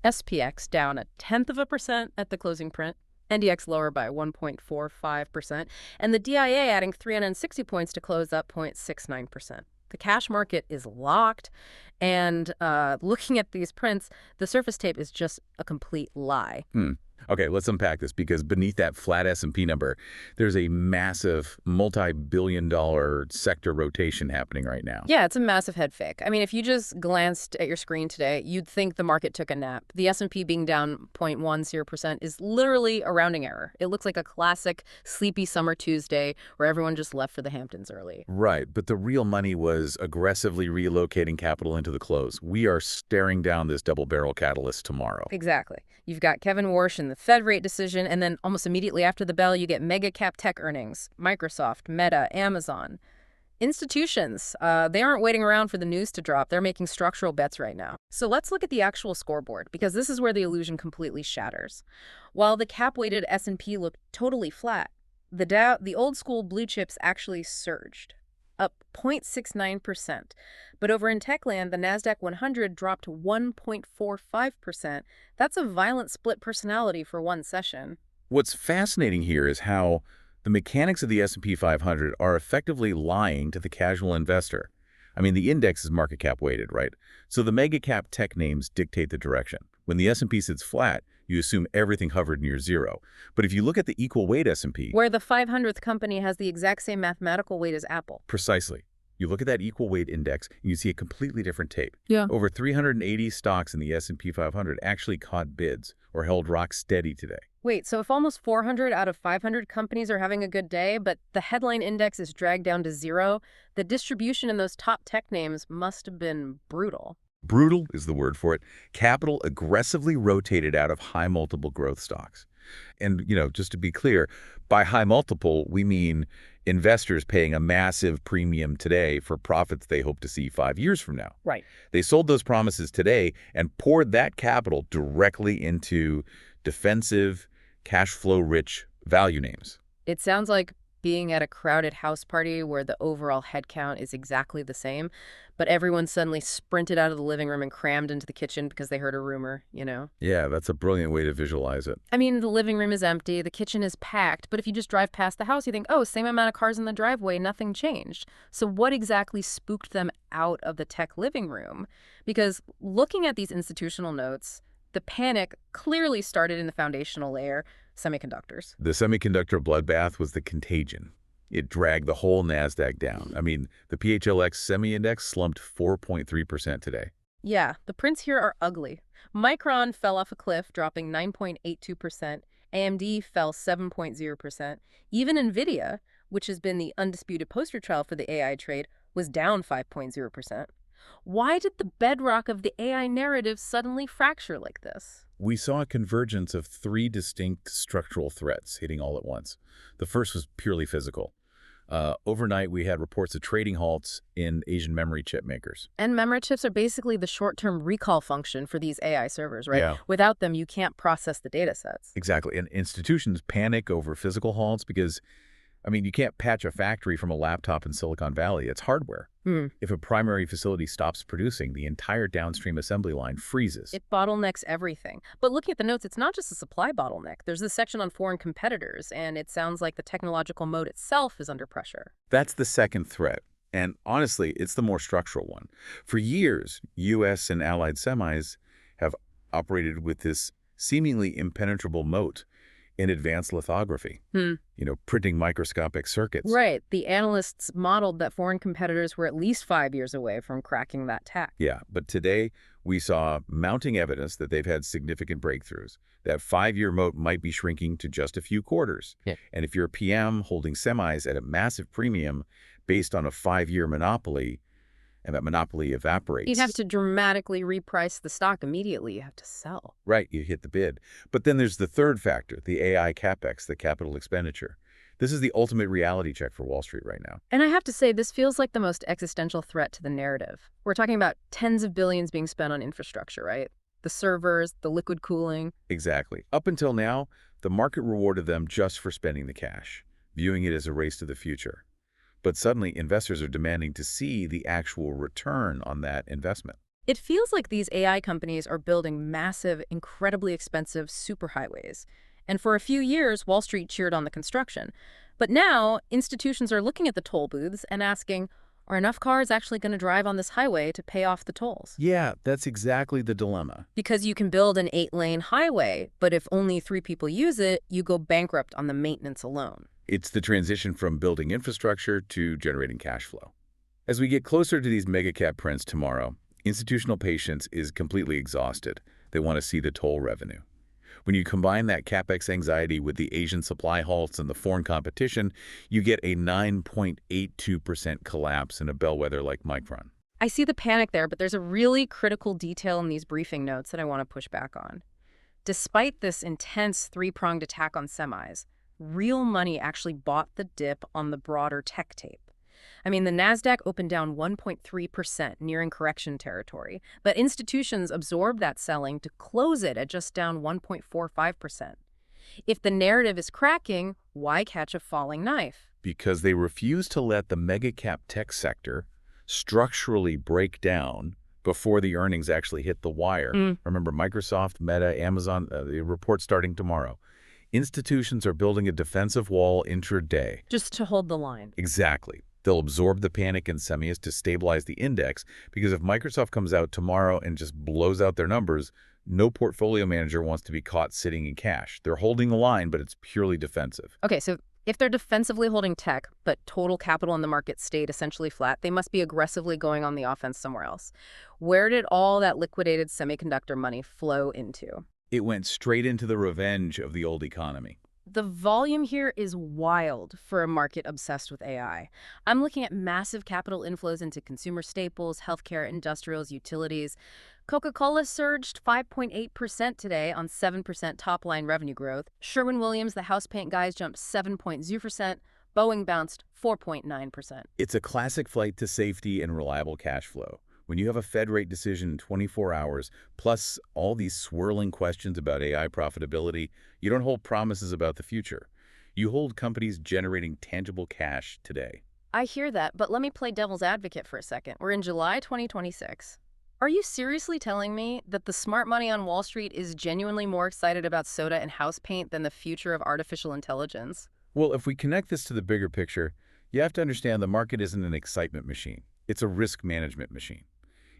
SPX down 0.1% at the closing print, NDX lower by 1.45%, and the DIA adding 360 points to close up 0.69%. The cash market is locked, and looking at these prints, the surface tape is just a complete lie. Okay, let's unpack this, because beneath that flat S&P number, there's a massive multi-billion-dollar sector rotation happening right now. Yeah, it's a massive head fake. I mean, if you just glanced at your screen today, you'd think the market took a nap. The S&P being down 0.10% is literally a rounding error. It looks like a classic sleepy summer Tuesday where everyone just left for the Hamptons early. Right, but the real money was aggressively relocating capital into the close. We are staring down this double-barrel catalyst tomorrow. Exactly. You've got Kevin Warsh and the Fed rate decision, and then almost immediately after the bell, you get mega cap tech earnings. Microsoft, Meta, Amazon. Institutions, they aren't waiting around for the news to drop. They're making structural bets right now. So let's look at the actual scoreboard, because this is where the illusion completely shatters. While the cap-weighted S&P looked totally flat, the old-school blue chips actually surged, up 0.69%. But over in techland, the NASDAQ 100 dropped 1.45%. That's a violent split personality for one session. What's fascinating here is how the mechanics of the S&P 500 are effectively lying to the casual investor. I mean, the index is market cap weighted, right? So the mega cap tech names dictate the direction. When the S&P sits flat, you assume everything hovered near zero. But if you look at the equal weight S&P, where the 500th company has the exact same mathematical weight as Apple. Precisely. You look at that equal weight index, and you see a completely different tape. Yeah. Over 380 stocks in the S&P 500 actually caught bids or held rock steady today. Wait, so if almost 400 out of 500 companies are having a good day, but the headline index is dragged down to zero, the distribution in those top tech names must have been brutal. Brutal is the word for it. Capital aggressively rotated out of high multiple growth stocks. And, just to be clear, by high multiple, we mean investors paying a massive premium today for profits they hope to see 5 years from now. Right. They sold those promises today and poured that capital directly into defensive, cash flow-rich value names. It sounds like being at a crowded house party where the overall head count is exactly the same, but everyone suddenly sprinted out of the living room and crammed into the kitchen because they heard a rumor, Yeah, that's a brilliant way to visualize it. I mean, the living room is empty, the kitchen is packed, but if you just drive past the house, you think, oh, same amount of cars in the driveway, nothing changed. So what exactly spooked them out of the tech living room? Because looking at these institutional notes, the panic clearly started in the foundational layer, semiconductors. The semiconductor bloodbath was the contagion. It dragged the whole NASDAQ down. I mean, the PHLX semi-index slumped 4.3% today. Yeah, the prints here are ugly. Micron fell off a cliff, dropping 9.82%. AMD fell 7.0%. Even Nvidia, which has been the undisputed poster child for the AI trade, was down 5.0%. Why did the bedrock of the AI narrative suddenly fracture like this? We saw a convergence of three distinct structural threats hitting all at once. The first was purely physical. Overnight, we had reports of trading halts in Asian memory chip makers. And memory chips are basically the short-term recall function for these AI servers, right? Yeah. Without them, you can't process the data sets. Exactly. And institutions panic over physical halts because, you can't patch a factory from a laptop in Silicon Valley. It's hardware. If a primary facility stops producing, the entire downstream assembly line freezes. It bottlenecks everything. But looking at the notes, it's not just a supply bottleneck. There's this section on foreign competitors, and it sounds like the technological moat itself is under pressure. That's the second threat. And honestly, it's the more structural one. For years, U.S. and allied semis have operated with this seemingly impenetrable moat in advanced lithography, printing microscopic circuits. Right. The analysts modeled that foreign competitors were at least 5 years away from cracking that tack. Yeah, but today we saw mounting evidence that they've had significant breakthroughs. That 5-year moat might be shrinking to just a few quarters. Yeah. And if you're a PM holding semis at a massive premium based on a 5-year monopoly, and that monopoly evaporates. You'd have to dramatically reprice the stock immediately. You have to sell. Right, you hit the bid. But then there's the third factor, the AI capex, the capital expenditure. This is the ultimate reality check for Wall Street right now. And I have to say, this feels like the most existential threat to the narrative. We're talking about tens of billions being spent on infrastructure, right? The servers, the liquid cooling. Exactly. Up until now, the market rewarded them just for spending the cash, viewing it as a race to the future. But suddenly, investors are demanding to see the actual return on that investment. It feels like these AI companies are building massive, incredibly expensive superhighways. And for a few years, Wall Street cheered on the construction. But now, institutions are looking at the toll booths and asking, are enough cars actually going to drive on this highway to pay off the tolls? Yeah, that's exactly the dilemma. Because you can build an 8-lane highway, but if only 3 people use it, you go bankrupt on the maintenance alone. It's the transition from building infrastructure to generating cash flow. As we get closer to these mega-cap prints tomorrow, institutional patience is completely exhausted. They want to see the toll revenue. When you combine that capex anxiety with the Asian supply halts and the foreign competition, you get a 9.82% collapse in a bellwether like Micron. I see the panic there, but there's a really critical detail in these briefing notes that I want to push back on. Despite this intense three-pronged attack on semis, real money actually bought the dip on the broader tech tape. I mean, the Nasdaq opened down 1.3%, nearing correction territory, but institutions absorbed that selling to close it at just down 1.45%. If the narrative is cracking, why catch a falling knife? Because they refuse to let the mega-cap tech sector structurally break down before the earnings actually hit the wire. Remember, Microsoft, Meta, Amazon, the report starting tomorrow. Institutions are building a defensive wall intraday. Just to hold the line. Exactly. They'll absorb the panic in semis to stabilize the index, because if Microsoft comes out tomorrow and just blows out their numbers, no portfolio manager wants to be caught sitting in cash. They're holding the line, but it's purely defensive. Okay, so if they're defensively holding tech, but total capital in the market stayed essentially flat, they must be aggressively going on the offense somewhere else. Where did all that liquidated semiconductor money flow into? It went straight into the revenge of the old economy. The volume here is wild for a market obsessed with AI. I'm looking at massive capital inflows into consumer staples, healthcare, industrials, utilities. Coca-Cola surged 5.8% today on 7% top-line revenue growth. Sherwin-Williams, the house paint guys, jumped 7.0%. Boeing bounced 4.9%. It's a classic flight to safety and reliable cash flow. When you have a Fed rate decision in 24 hours, plus all these swirling questions about AI profitability, you don't hold promises about the future. You hold companies generating tangible cash today. I hear that, but let me play devil's advocate for a second. We're in July 2026. Are you seriously telling me that the smart money on Wall Street is genuinely more excited about soda and house paint than the future of artificial intelligence? Well, if we connect this to the bigger picture, you have to understand the market isn't an excitement machine. It's a risk management machine.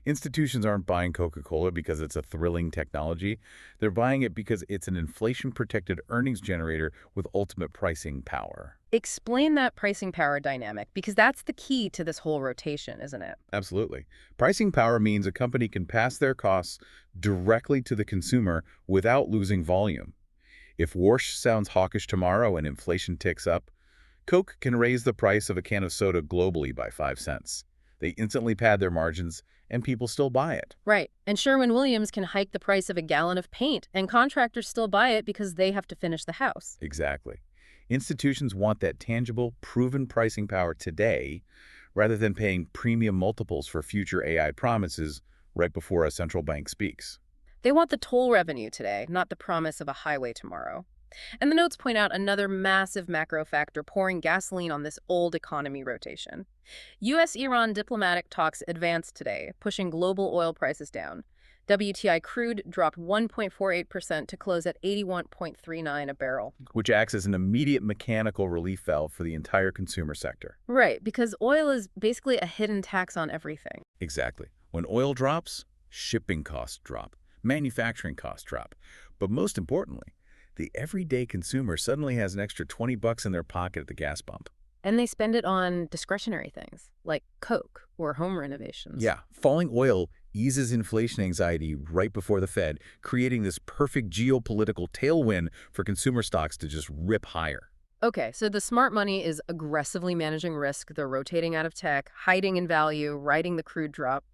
Institutions aren't buying Coca-Cola because it's a thrilling technology. They're buying it because it's an inflation-protected earnings generator with ultimate pricing power. Explain that pricing power dynamic, because that's the key to this whole rotation, isn't it? Absolutely. Pricing power means a company can pass their costs directly to the consumer without losing volume. If Warsh sounds hawkish tomorrow and inflation ticks up, Coke can raise the price of a can of soda globally by 5 cents. They instantly pad their margins, and people still buy it. Right. And Sherwin-Williams can hike the price of a gallon of paint, and contractors still buy it because they have to finish the house. Exactly. Institutions want that tangible, proven pricing power today, rather than paying premium multiples for future AI promises right before a central bank speaks. They want the toll revenue today, not the promise of a highway tomorrow. And the notes point out another massive macro factor pouring gasoline on this old economy rotation. U.S.-Iran diplomatic talks advanced today, pushing global oil prices down. WTI crude dropped 1.48% to close at 81.39 a barrel. Which acts as an immediate mechanical relief valve for the entire consumer sector. Right, because oil is basically a hidden tax on everything. Exactly. When oil drops, shipping costs drop, manufacturing costs drop. But most importantly, the everyday consumer suddenly has an extra 20 bucks in their pocket at the gas pump. And they spend it on discretionary things, like Coke or home renovations. Yeah, falling oil eases inflation anxiety right before the Fed, creating this perfect geopolitical tailwind for consumer stocks to just rip higher. Okay, so the smart money is aggressively managing risk. They're rotating out of tech, hiding in value, riding the crude drop.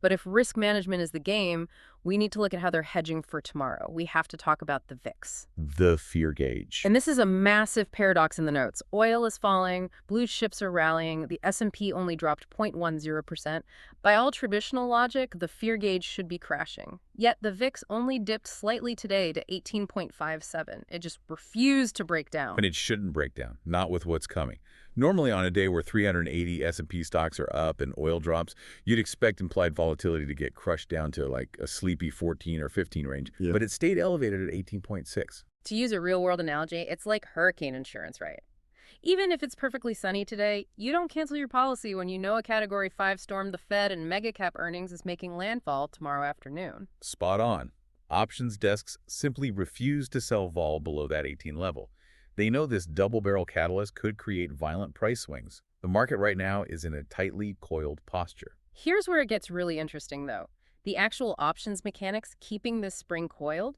But if risk management is the game, We need to look at how they're hedging for tomorrow. We have to talk about the VIX. The fear gauge. And this is a massive paradox in the notes. Oil is falling, blue chips are rallying, the S&P only dropped 0.10%. By all traditional logic, the fear gauge should be crashing. Yet the VIX only dipped slightly today to 18.57. It just refused to break down. And it shouldn't break down, not with what's coming. Normally on a day where 380 S&P stocks are up and oil drops, you'd expect implied volatility to get crushed down to like a sleepy 14 or 15 range, but it stayed elevated at 18.6. To use a real-world analogy, it's like hurricane insurance, right? Even if it's perfectly sunny today, you don't cancel your policy when you know a Category 5 storm the Fed and mega-cap earnings is making landfall tomorrow afternoon. Spot on. Options desks simply refuse to sell vol below that 18 level. They know this double-barrel catalyst could create violent price swings. The market right now is in a tightly coiled posture. Here's where it gets really interesting, though. The actual options mechanics keeping this spring coiled.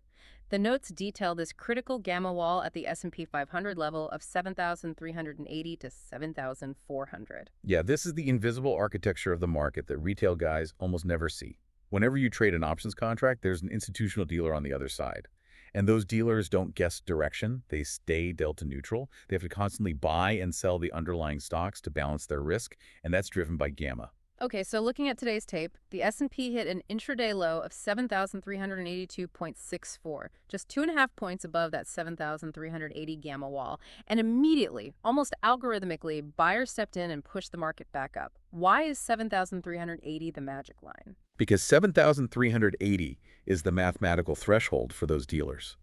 The notes detail this critical gamma wall at the S&P 500 level of 7,380 to 7,400. Yeah, this is the invisible architecture of the market that retail guys almost never see. Whenever you trade an options contract, there's an institutional dealer on the other side. And those dealers don't guess direction. They stay delta neutral. They have to constantly buy and sell the underlying stocks to balance their risk, and that's driven by gamma. Okay, so looking at today's tape, the S&P hit an intraday low of 7,382.64, just 2.5 points above that 7,380 gamma wall. And immediately, almost algorithmically, buyers stepped in and pushed the market back up. Why is 7,380 the magic line? Because 7,380 is the mathematical threshold for those dealers.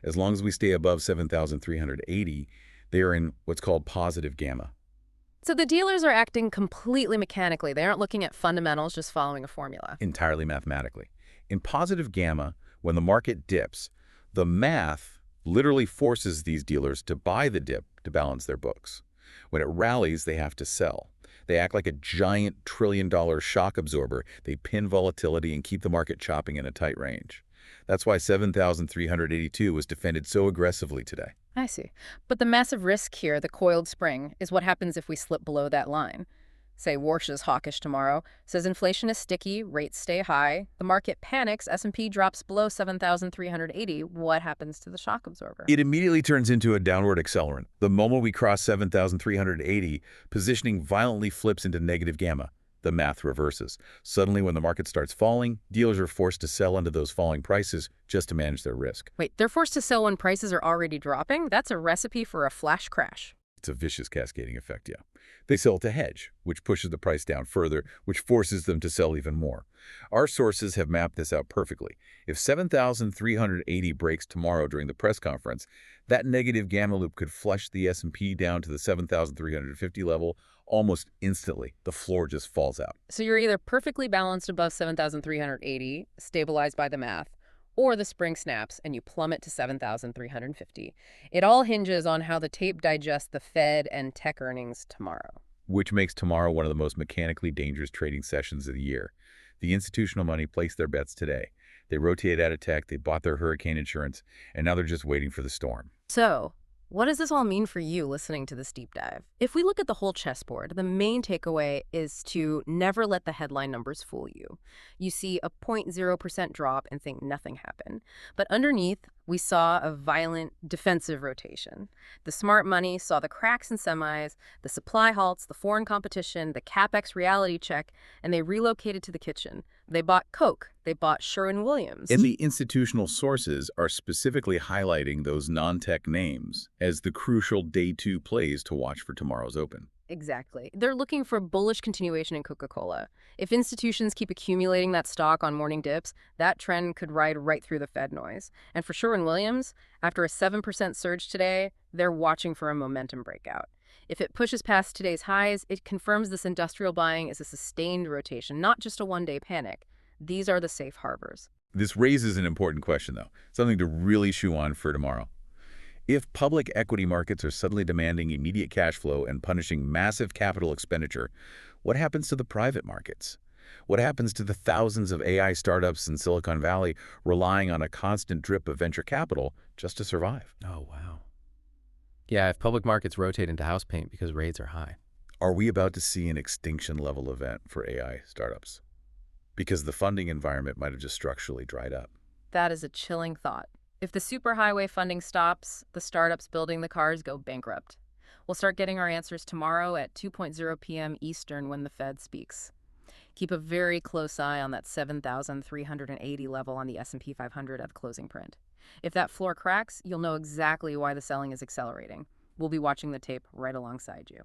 As long as we stay above 7,380, they are in what's called positive gamma. So the dealers are acting completely mechanically. They aren't looking at fundamentals, just following a formula. Entirely mathematically. In positive gamma, when the market dips, the math literally forces these dealers to buy the dip to balance their books. When it rallies, they have to sell. They act like a giant trillion-dollar shock absorber. They pin volatility and keep the market chopping in a tight range. That's why 7,382 was defended so aggressively today. I see. But the massive risk here, the coiled spring, is what happens if we slip below that line. Say Warsh is hawkish tomorrow, says inflation is sticky, rates stay high, the market panics, S&P drops below 7,380. What happens to the shock absorber? It immediately turns into a downward accelerant. The moment we cross 7,380, positioning violently flips into negative gamma. The math reverses. Suddenly, when the market starts falling, dealers are forced to sell into those falling prices just to manage their risk. Wait, they're forced to sell when prices are already dropping? That's a recipe for a flash crash. It's a vicious cascading effect, yeah. They sell to hedge, which pushes the price down further, which forces them to sell even more. Our sources have mapped this out perfectly. If 7,380 breaks tomorrow during the press conference, that negative gamma loop could flush the S&P down to the 7,350 level almost instantly. The floor just falls out. So you're either perfectly balanced above 7,380, stabilized by the math, or the spring snaps and you plummet to 7,350. It all hinges on how the tape digests the Fed and tech earnings tomorrow. Which makes tomorrow one of the most mechanically dangerous trading sessions of the year. The institutional money placed their bets today. They rotated out of tech, they bought their hurricane insurance, and now they're just waiting for the storm. So, what does this all mean for you listening to this deep dive? If we look at the whole chessboard, the main takeaway is to never let the headline numbers fool you. You see a 0.0% drop and think nothing happened. But underneath, we saw a violent defensive rotation. The smart money saw the cracks in semis, the supply halts, the foreign competition, the capex reality check, and they relocated to the kitchen. They bought Coke. They bought Sherwin-Williams. And the institutional sources are specifically highlighting those non-tech names as the crucial day two plays to watch for tomorrow's open. Exactly. They're looking for bullish continuation in Coca-Cola. If institutions keep accumulating that stock on morning dips, that trend could ride right through the Fed noise. And for Sherwin-Williams, after a 7% surge today, they're watching for a momentum breakout. If it pushes past today's highs, it confirms this industrial buying is a sustained rotation, not just a one-day panic. These are the safe harbors. This raises an important question, though, something to really chew on for tomorrow. If public equity markets are suddenly demanding immediate cash flow and punishing massive capital expenditure, what happens to the private markets? What happens to the thousands of AI startups in Silicon Valley relying on a constant drip of venture capital just to survive? Oh, wow. Yeah, if public markets rotate into house paint because rates are high. Are we about to see an extinction-level event for AI startups? because the funding environment might have just structurally dried up. That is a chilling thought. If the superhighway funding stops, the startups building the cars go bankrupt. We'll start getting our answers tomorrow at 2:00 p.m. Eastern when the Fed speaks. Keep a very close eye on that 7,380 level on the S&P 500 at the closing print. If that floor cracks, you'll know exactly why the selling is accelerating. We'll be watching the tape right alongside you.